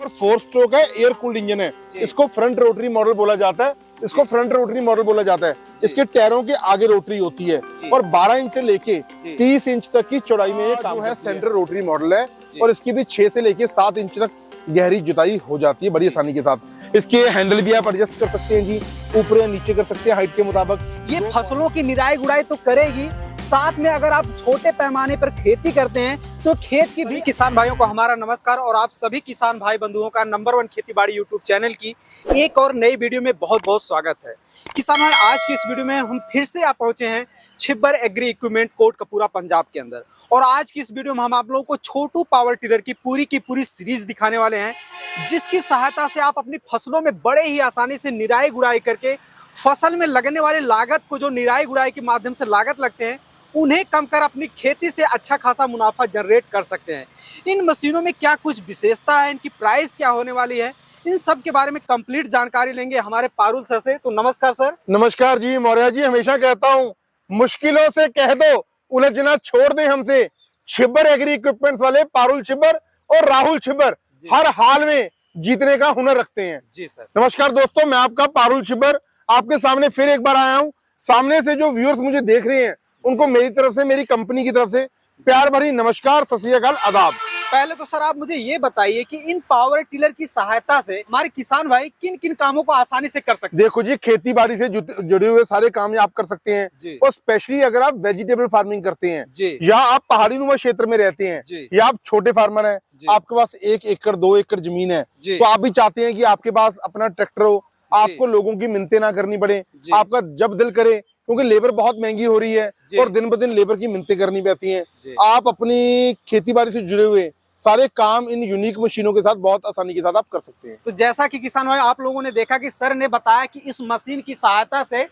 और 4 स्ट्रोक है, air cooled engine है। इसको फ्रंट रोटरी मॉडल बोला जाता है। इसके टायरों के आगे रोटरी होती है और 12 इंच से लेके 30 इंच तक की चौड़ाई में ये काम है। सेंटर रोटरी मॉडल है और इसकी भी 6 से लेके 7 इंच तक गहरी जुताई हो जाती है बड़ी आसानी के साथ। इसके हैंडल भी आप एडजस्ट कर सकते हैं जी, ऊपर या नीचे कर सकते हैं हाइट के मुताबिक। ये फसलों की निराई गुड़ाई तो करेगी, साथ में अगर आप छोटे पैमाने पर खेती करते हैं तो खेत की भी। किसान भाइयों को हमारा नमस्कार और आप सभी किसान भाई बंधुओं का नंबर 1 खेती बाड़ी यूट्यूब चैनल की एक और नई वीडियो में बहुत बहुत स्वागत है। किसान भाई, आज की इस वीडियो में हम फिर से आप पहुंचे हैं छिब्बर एग्री इक्विपमेंट कोटकपूरा पंजाब के अंदर। और आज की इस वीडियो में हम आप लोगों को छोटू पावर टिलर की पूरी सीरीज दिखाने वाले हैं, जिसकी सहायता से आप अपनी फसलों में बड़े ही आसानी से निराई गुड़ाई करके फसल में लगने वाले लागत को, जो निराई गुड़ाई के माध्यम से लागत लगते हैं, उन्हें कम कर अपनी खेती से अच्छा खासा मुनाफा जनरेट कर सकते हैं। इन मशीनों में क्या कुछ विशेषता है, इनकी प्राइस क्या होने वाली है, इन सब के बारे में कंप्लीट जानकारी लेंगे हमारे पारुल सर से। तो नमस्कार सर। नमस्कार जी मौर्य जी। हमेशा कहता हूँ, मुश्किलों से कह दो, उलझना छोड़ दें हमसे। छिब्बर एग्री इक्विपमेंट्स वाले पारुल छिब्बर और राहुल छिब्बर हर हाल में जीतने का हुनर रखते हैं। जी सर। नमस्कार दोस्तों, मैं आपका पारुल छिब्बर आपके सामने फिर एक बार आया हूँ। सामने से जो व्यूअर्स मुझे देख रहे हैं, उनको मेरी तरफ से, मेरी कंपनी की तरफ से प्यार भरी नमस्कार, सत श्री अकाल, आदाब। पहले तो सर आप मुझे ये बताइए कि इन पावर टिलर की सहायता से हमारे किसान भाई किन किन कामों को आसानी से कर सकते हैं। देखो जी, खेती बाड़ी से जुड़े हुए सारे काम आप कर सकते हैं, और स्पेशली अगर आप वेजिटेबल फार्मिंग करते हैं या आप पहाड़ी नुमा क्षेत्र में रहते हैं या आप छोटे फार्मर हैं, आपके पास 1 एकड़ 2 एकड़ जमीन है, तो आप भी चाहते हैं कि आपके पास अपना ट्रैक्टर हो, आपको लोगों की मिन्नतें ना करनी पड़े, आपका जब दिल करे, क्योंकि लेबर बहुत महंगी हो रही है और दिन ब दिन लेबर की मिन्नतें करनी पड़ती हैं। आप अपनी खेती बाड़ी से जुड़े हुए सारे काम इन यूनिक मशीनों के साथ बहुत आसानी के साथ आप कर सकते हैं। तो जैसा कि किसान भाई आप लोगों ने देखा कि सर ने बताया कि इस मशीन की सहायता से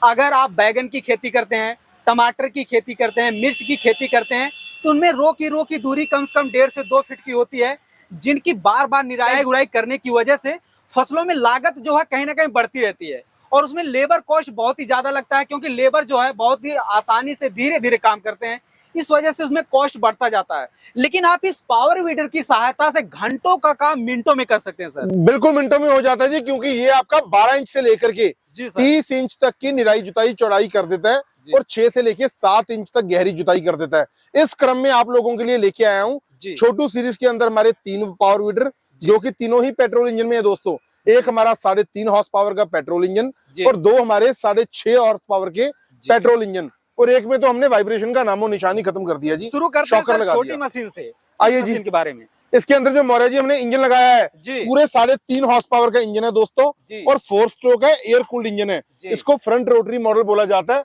अगर आप बैगन की खेती करते हैं, टमाटर की खेती करते हैं, मिर्च की खेती करते हैं, तो उनमें रो की दूरी कम से कम 1.5 से 2 फीट की होती है, जिनकी बार बार निराई गुड़ाई करने की वजह से फसलों में लागत जो है कहीं ना कहीं बढ़ती रहती है और उसमें लेबर कॉस्ट बहुत ही ज्यादा लगता है, क्योंकि लेबर जो है बहुत ही आसानी से धीरे धीरे काम करते हैं, इस वजह से उसमें कॉस्ट बढ़ता जाता है। लेकिन आप इस पावर वीडर की सहायता से घंटों का काम मिनटों में कर सकते हैं सर। बिल्कुल मिनटों में हो जाता है जी, क्योंकि ये आपका 12 इंच से लेकर के 30 इंच तक की निराई जुताई चौड़ाई कर देता है और 6 से लेके 7 इंच तक गहरी जुताई कर देता है। इस क्रम में आप लोगों के लिए लेके आया हूँ छोटू सीरीज के अंदर हमारे 3 पावर वीडर, जो कि तीनों ही पेट्रोल इंजन में है दोस्तों। एक हमारा 3.5 हॉर्स पावर का पेट्रोल इंजन और 2 हमारे 6.5 हॉर्स पावर के पेट्रोल इंजन, और एक में तो हमने वाइब्रेशन का नामो निशानी खत्म कर दिया जी। शुरू करते हैं सर छोटी मशीन से। आइए जी के बारे में। इसके अंदर जो मौर्य जी हमने इंजन लगाया है, पूरे 3.5 हॉर्स पावर का इंजन है दोस्तों, और 4 स्ट्रोक है, एयर कूल्ड इंजन है। इसको फ्रंट रोटरी मॉडल बोला जाता है।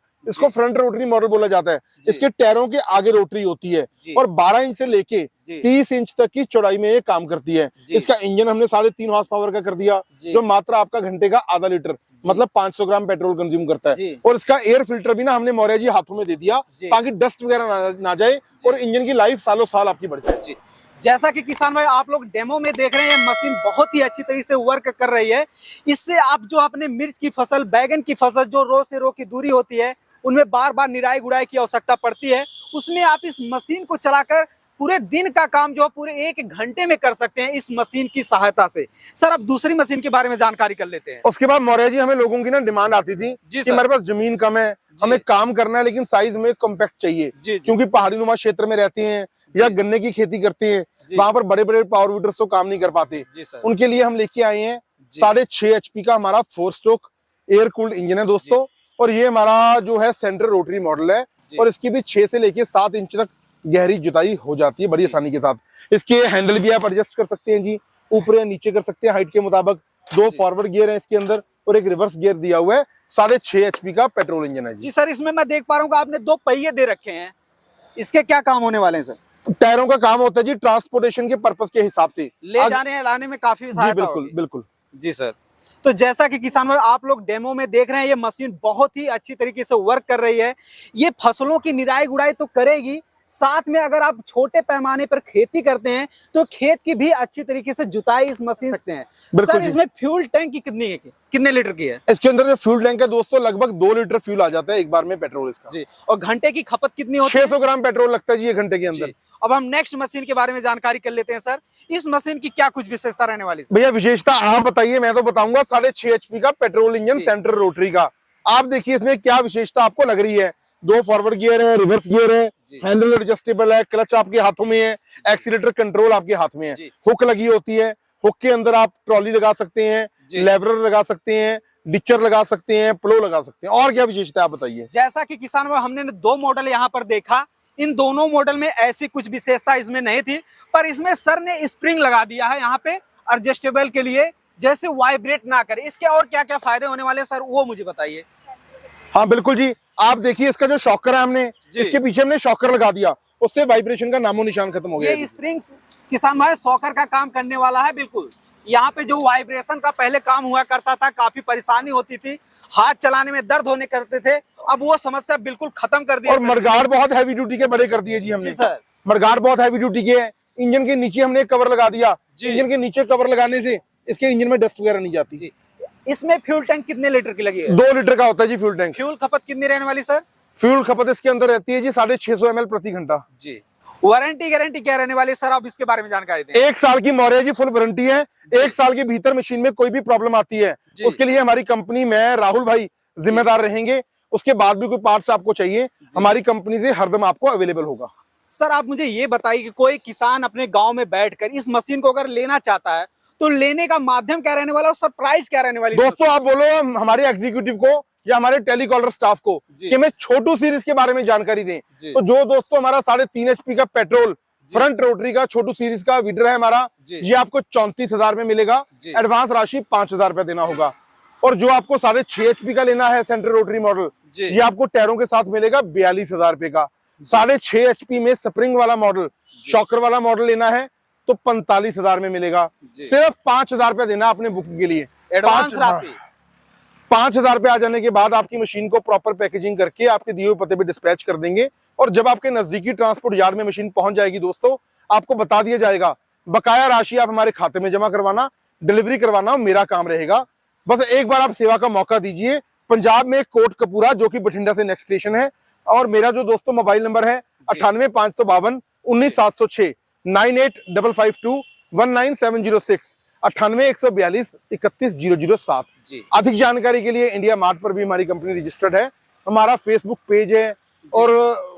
इसके टायरों के आगे रोटरी होती है और 12 इंच से लेके 30 इंच तक की चौड़ाई में ये काम करती है। इसका इंजन हमने 3.5 हॉर्स पावर का कर दिया, जो मात्र आपका घंटे का आधा लीटर मतलब 500 ग्राम पेट्रोल कंज्यूम करता है। और इसका एयर फिल्टर भी ना हमने मौर्य जी हाथों में दे दिया, ताकि डस्ट वगैरह ना जाए और इंजन की लाइफ सालों साल आपकी बढ़ जाए। जैसा कि किसान भाई आप लोग डेमो में देख रहे हैं, मशीन बहुत ही अच्छी तरीके से वर्क कर रही है। इससे आप जो अपने मिर्च की फसल, बैगन की फसल, जो रो से रो की दूरी होती है, उनमें बार बार निराई गुड़ाई की आवश्यकता पड़ती है, उसमें आप इस मशीन को चलाकर पूरे दिन का काम जो पूरे 1 घंटे में कर सकते हैं इस मशीन की सहायता से। सर अब दूसरी मशीन के बारे में जानकारी कर लेते हैं। उसके बाद मौर्य जी हमें लोगों की ना डिमांड आती थी कि हमारे पास जमीन कम है, हमें काम करना है, लेकिन साइज में कॉम्पैक्ट चाहिए, क्योंकि पहाड़ी नुमा क्षेत्र में रहते हैं या गन्ने की खेती करते हैं, वहां पर बड़े बड़े पावर वीडर्स तो काम नहीं कर पाते। उनके लिए हम लेके आए हैं 6.5 HP का हमारा 4 स्ट्रोक एयर कूल्ड इंजन है दोस्तों, और ये हमारा जो है सेंटर रोटरी मॉडल है, और इसकी भी 6 से लेके 7 इंच तक गहरी जुताई हो जाती है बड़ी आसानी के साथ। इसके हैंडल भी आप एडजस्ट कर सकते हैं जी, ऊपर या नीचे कर सकते हैं हाइट के मुताबिक। 2 फॉरवर्ड गियर है इसके अंदर और एक रिवर्स गियर दिया हुआ है। 6.5 HP का पेट्रोल इंजन है जी। सर इसमें मैं देख पा रहा हूँ आपने 2 पहिए दे रखे हैं, इसके क्या काम होने वाले हैं सर? टायरों का काम होता है जी ट्रांसपोर्टेशन के पर्पस के हिसाब से, ले जाने लाने में काफी सहायता होगी। बिल्कुल जी सर। तो जैसा कि किसान भाई आप लोग डेमो में देख रहे हैं, ये मशीन बहुत ही अच्छी तरीके से वर्क कर रही है। ये फसलों की निराई गुड़ाई तो करेगी, साथ में अगर आप छोटे पैमाने पर खेती करते हैं तो खेत की भी अच्छी तरीके से जुताई इस मशीन सकते हैं। सर इसमें फ्यूल टैंक की कितने लीटर की है? इसके अंदर जो फ्यूल टैंक है दोस्तों लगभग 2 लीटर फ्यूल आ जाता है एक बार में पेट्रोल इसका जी। और घंटे की खपत कितनी होती है? 600 ग्राम पेट्रोल लगता है जी 1 घंटे के अंदर। अब हम नेक्स्ट मशीन के बारे में जानकारी कर लेते हैं। सर इस मशीन की क्या कुछ विशेषता रहने वाली है? भैया विशेषता आप बताइए, मैं तो बताऊंगा 6.5 HP का पेट्रोल इंजन सेंटर रोटरी का। आप देखिए इसमें क्या विशेषता आपको लग रही है। 2 फॉरवर्ड गियर है, रिवर्स गियर है, हैंडल एडजस्टेबल है, क्लच आपके हाथों में है, एक्सीलेटर कंट्रोल आपके हाथ में है, हुक लगी होती है, हुक के अंदर आप ट्रॉली लगा सकते हैं, लेवरर लगा सकते हैं, डिचर लगा सकते हैं, प्लो लगा सकते हैं। और क्या विशेषता आप बताइए? जैसा कि किसान भाई हमने 2 मॉडल यहाँ पर देखा, इन दोनों मॉडल में ऐसी कुछ विशेषता इसमें नहीं थी, पर इसमें सर ने स्प्रिंग लगा दिया है यहाँ पे एडजस्टेबल के लिए, जैसे वाइब्रेट ना करे। इसके और क्या क्या फायदे होने वाले सर वो मुझे बताइए। हाँ बिल्कुल जी, आप देखिए इसका जो शॉकर है हमने इसके पीछे हमने शॉकर लगा दिया, उससे वाइब्रेशन का नामो निशान खत्म हो गया। ये स्प्रिंग किसान भाई शॉकर का काम करने वाला है। बिल्कुल यहाँ पे जो वाइब्रेशन का पहले काम हुआ करता था, काफी परेशानी होती थी, हाथ चलाने में दर्द होने करते थे, अब वो समस्या बिल्कुल खत्म कर दिया। और मडगार्ड बहुत हैवी ड्यूटी के बड़े कर दिए जी हमने। सर मडगार्ड बहुत हैवी ड्यूटी के है। इंजन के नीचे हमने कवर लगा दिया, इंजन के नीचे कवर लगाने से इसके इंजन में डस्ट वगैरह नहीं जाती जी। इसमें फ्यूल टैंक कितने लीटर की लगी है? 2 लीटर का होता है जी फ्यूल टैंक। फ्यूल खपत कितनी रहने वाली सर? फ्यूल खपत इसके अंदर रहती है जी 650 ml प्रति घंटा जी। वारंटी गारंटी क्या रहने वाली है सर, आप इसके बारे में जानकारी दें। 1 साल की मौर्य जी फुल वारंटी है। 1 साल के भीतर मशीन में कोई भी प्रॉब्लम आती है उसके लिए हमारी कंपनी, मैं राहुल भाई जिम्मेदार रहेंगे। उसके बाद भी कोई पार्ट्स आपको चाहिए हमारी कंपनी से हरदम आपको अवेलेबल होगा। सर आप मुझे ये बताइए कि कोई किसान अपने गांव में बैठकर इस मशीन को अगर लेना चाहता है तो लेने का माध्यम क्या रहने वाला है और सर प्राइस क्या रहने वाली है? दोस्तों आप बोलो हमारे एग्जीक्यूटिव को या हमारे टेलीकॉलर स्टाफ को कि हमें छोटू सीरीज के बारे में जानकारी दें। तो जो दोस्तों हमारा 3.5 HP का पेट्रोल फ्रंट रोटरी का छोटू सीरीज का वीडर है हमारा, ये आपको 34,000 में मिलेगा। एडवांस राशि 5,000 रुपया देना होगा। और जो आपको 6.5 HP का लेना है सेंटर रोटरी मॉडल, ये आपको टायरों के साथ मिलेगा 42,000 रुपए का। 6.5 HP में स्प्रिंग वाला मॉडल, शॉकर वाला मॉडल लेना है तो 45,000 में मिलेगा। सिर्फ 5,000 रुपया देना अपने बुकिंग के लिए। एडवांस राशि 5,000 रुपए आ जाने के बाद आपकी मशीन को प्रॉपर पैकेजिंग करके आपके दिए हुए पते पे डिस्पैच कर देंगे। और जब आपके नजदीकी ट्रांसपोर्ट यार्ड में मशीन पहुंच जाएगी दोस्तों, आपको बता दिया जाएगा बकाया राशि आप हमारे खाते में जमा करवाना, डिलीवरी करवाना मेरा काम रहेगा। बस एक बार आप सेवा का मौका दीजिए। पंजाब में कोटकपूरा जो कि बठिंडा से नेक्स्ट स्टेशन है। और मेरा जो दोस्तों मोबाइल नंबर है 98,552 19,706 98,552 19,706 98,142 अधिक जानकारी के लिए इंडिया मार्ट पर भी हमारी कंपनी रजिस्टर्ड है। हमारा फेसबुक पेज है और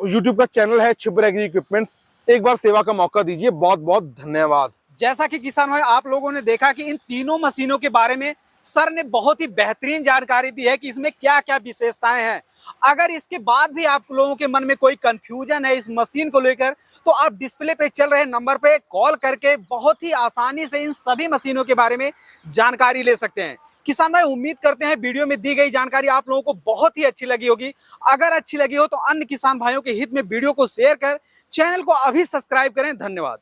यूट्यूब का चैनल है छिब्बर एग्री इक्विपमेंट्स। एक बार सेवा का मौका दीजिए। बहुत बहुत धन्यवाद। जैसा कि किसान भाई आप लोगों ने देखा कि इन तीनों मशीनों के बारे में सर ने बहुत ही बेहतरीन जानकारी दी है कि इसमें क्या क्या विशेषताएं हैं। अगर इसके बाद भी आप लोगों के मन में कोई कंफ्यूजन है इस मशीन को लेकर तो आप डिस्प्ले पे चल रहे नंबर पे कॉल करके बहुत ही आसानी से इन सभी मशीनों के बारे में जानकारी ले सकते हैं। किसान भाई उम्मीद करते हैं वीडियो में दी गई जानकारी आप लोगों को बहुत ही अच्छी लगी होगी। अगर अच्छी लगी हो तो अन्य किसान भाइयों के हित में वीडियो को शेयर कर चैनल को अभी सब्सक्राइब करें। धन्यवाद।